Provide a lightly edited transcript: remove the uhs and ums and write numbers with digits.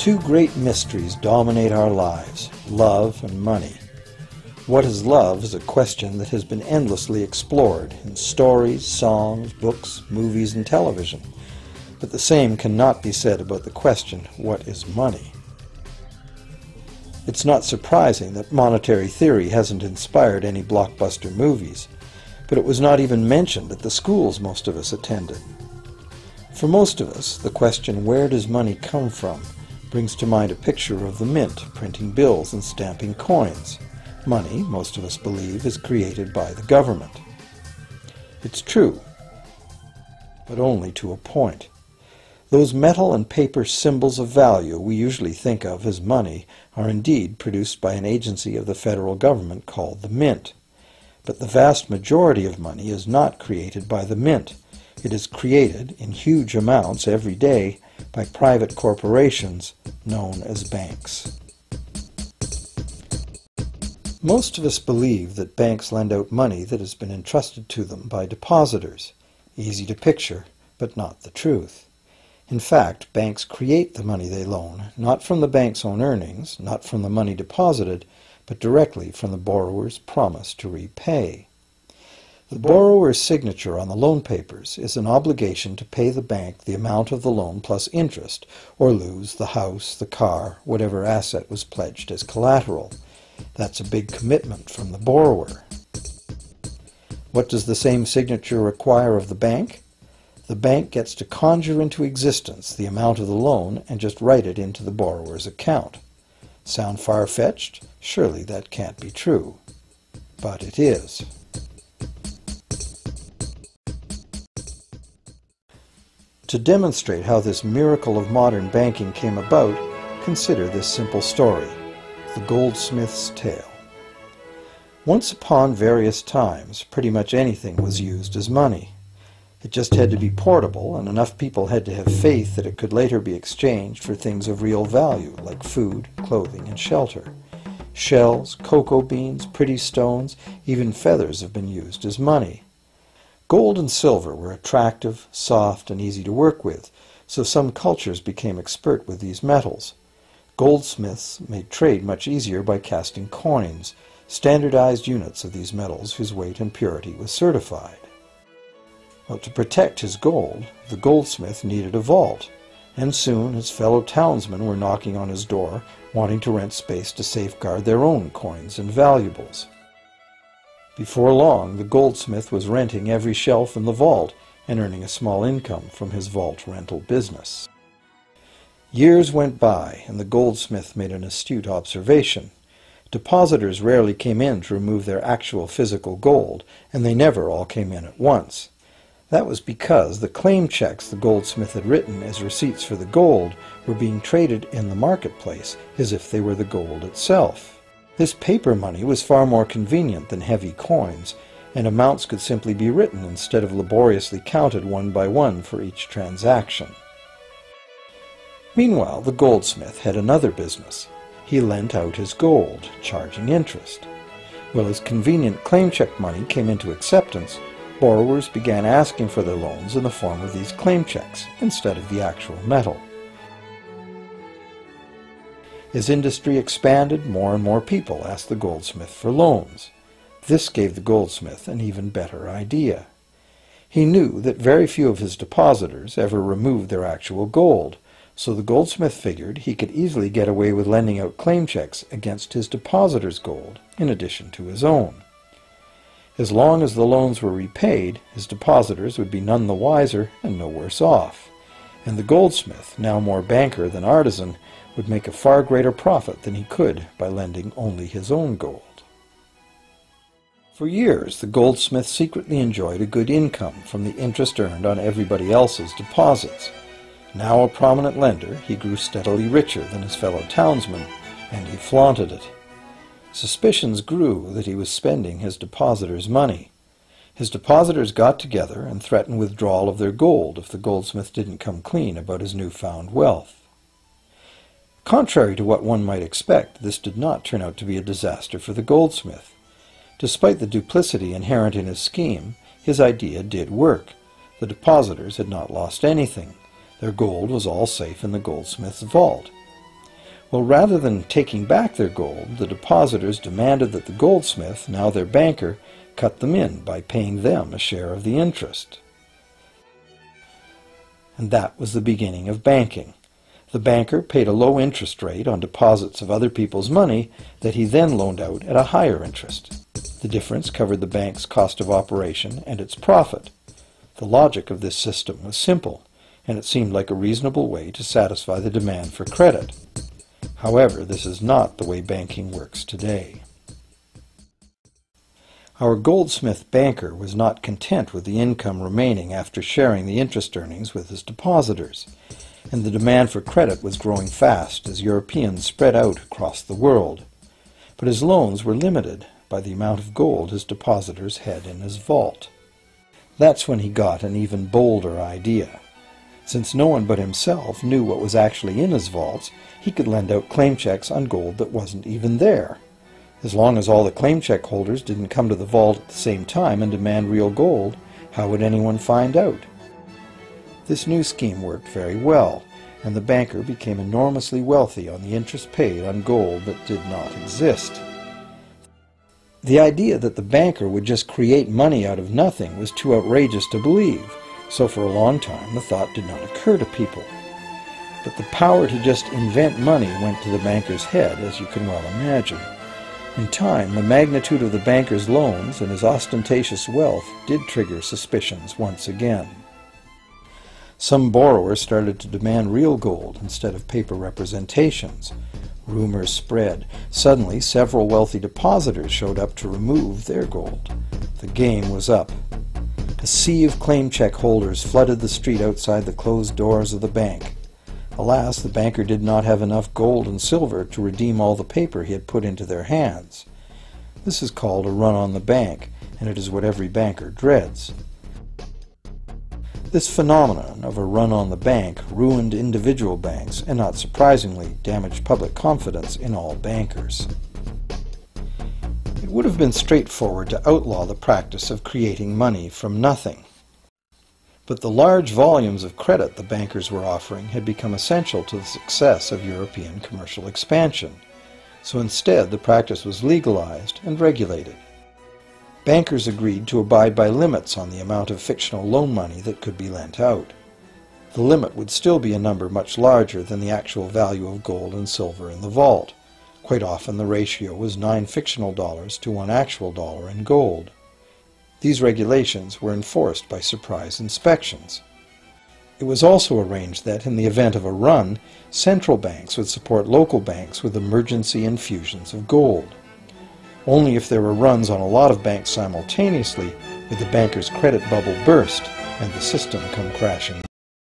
Two great mysteries dominate our lives, love and money. What is love is a question that has been endlessly explored in stories, songs, books, movies, and television. But the same cannot be said about the question, what is money? It's not surprising that monetary theory hasn't inspired any blockbuster movies, but it was not even mentioned at the schools most of us attended. For most of us, the question, where does money come from, brings to mind a picture of the mint printing bills and stamping coins. Money, most of us believe, is created by the government. It's true, but only to a point. Those metal and paper symbols of value we usually think of as money are indeed produced by an agency of the federal government called the Mint. But the vast majority of money is not created by the Mint. It is created in huge amounts every day by private corporations known as banks. Most of us believe that banks lend out money that has been entrusted to them by depositors. Easy to picture, but not the truth. In fact, banks create the money they loan, not from the bank's own earnings, not from the money deposited, but directly from the borrower's promise to repay. The borrower's signature on the loan papers is an obligation to pay the bank the amount of the loan plus interest, or lose the house, the car, whatever asset was pledged as collateral. That's a big commitment from the borrower. What does the same signature require of the bank? The bank gets to conjure into existence the amount of the loan and just write it into the borrower's account. Sound far-fetched? Surely that can't be true. But it is. To demonstrate how this miracle of modern banking came about, consider this simple story, the goldsmith's tale. Once upon various times, pretty much anything was used as money. It just had to be portable, and enough people had to have faith that it could later be exchanged for things of real value, like food, clothing, and shelter. Shells, cocoa beans, pretty stones, even feathers have been used as money. Gold and silver were attractive, soft, and easy to work with, so some cultures became expert with these metals. Goldsmiths made trade much easier by casting coins, standardized units of these metals whose weight and purity was certified. Well, to protect his gold, the goldsmith needed a vault, and soon his fellow townsmen were knocking on his door, wanting to rent space to safeguard their own coins and valuables. Before long, the goldsmith was renting every shelf in the vault and earning a small income from his vault rental business. Years went by, and the goldsmith made an astute observation. Depositors rarely came in to remove their actual physical gold, and they never all came in at once. That was because the claim checks the goldsmith had written as receipts for the gold were being traded in the marketplace as if they were the gold itself. This paper money was far more convenient than heavy coins, and amounts could simply be written instead of laboriously counted one by one for each transaction. Meanwhile, the goldsmith had another business. He lent out his gold, charging interest. Well, as convenient claim check money came into acceptance, borrowers began asking for their loans in the form of these claim checks instead of the actual metal. As industry expanded, more and more people asked the goldsmith for loans. This gave the goldsmith an even better idea. He knew that very few of his depositors ever removed their actual gold, so the goldsmith figured he could easily get away with lending out claim checks against his depositors' gold, in addition to his own. As long as the loans were repaid, his depositors would be none the wiser and no worse off, and the goldsmith, now more banker than artisan, would make a far greater profit than he could by lending only his own gold. For years, the goldsmith secretly enjoyed a good income from the interest earned on everybody else's deposits. Now a prominent lender, he grew steadily richer than his fellow townsmen, and he flaunted it. Suspicions grew that he was spending his depositors' money. His depositors got together and threatened withdrawal of their gold if the goldsmith didn't come clean about his newfound wealth. Contrary to what one might expect, this did not turn out to be a disaster for the goldsmith. Despite the duplicity inherent in his scheme, his idea did work. The depositors had not lost anything. Their gold was all safe in the goldsmith's vault. Well, rather than taking back their gold, the depositors demanded that the goldsmith, now their banker, cut them in by paying them a share of the interest. And that was the beginning of banking. The banker paid a low interest rate on deposits of other people's money that he then loaned out at a higher interest. The difference covered the bank's cost of operation and its profit. The logic of this system was simple, and it seemed like a reasonable way to satisfy the demand for credit. However, this is not the way banking works today. Our goldsmith banker was not content with the income remaining after sharing the interest earnings with his depositors, and the demand for credit was growing fast as Europeans spread out across the world. But his loans were limited by the amount of gold his depositors had in his vault. That's when he got an even bolder idea. Since no one but himself knew what was actually in his vaults, he could lend out claim checks on gold that wasn't even there. As long as all the claim check holders didn't come to the vault at the same time and demand real gold, how would anyone find out? This new scheme worked very well, and the banker became enormously wealthy on the interest paid on gold that did not exist. The idea that the banker would just create money out of nothing was too outrageous to believe, so for a long time the thought did not occur to people. But the power to just invent money went to the banker's head, as you can well imagine. In time, the magnitude of the banker's loans and his ostentatious wealth did trigger suspicions once again. Some borrowers started to demand real gold instead of paper representations. Rumors spread. Suddenly, several wealthy depositors showed up to remove their gold. The game was up. A sea of claim check holders flooded the street outside the closed doors of the bank. Alas, the banker did not have enough gold and silver to redeem all the paper he had put into their hands. This is called a run on the bank, and it is what every banker dreads. This phenomenon of a run on the bank ruined individual banks and, not surprisingly, damaged public confidence in all bankers. It would have been straightforward to outlaw the practice of creating money from nothing. But the large volumes of credit the bankers were offering had become essential to the success of European commercial expansion, so instead the practice was legalized and regulated. Bankers agreed to abide by limits on the amount of fictional loan money that could be lent out. The limit would still be a number much larger than the actual value of gold and silver in the vault. Quite often the ratio was 9 fictional dollars to 1 actual dollar in gold. These regulations were enforced by surprise inspections. It was also arranged that, in the event of a run, central banks would support local banks with emergency infusions of gold. Only if there were runs on a lot of banks simultaneously would the banker's credit bubble burst and the system come crashing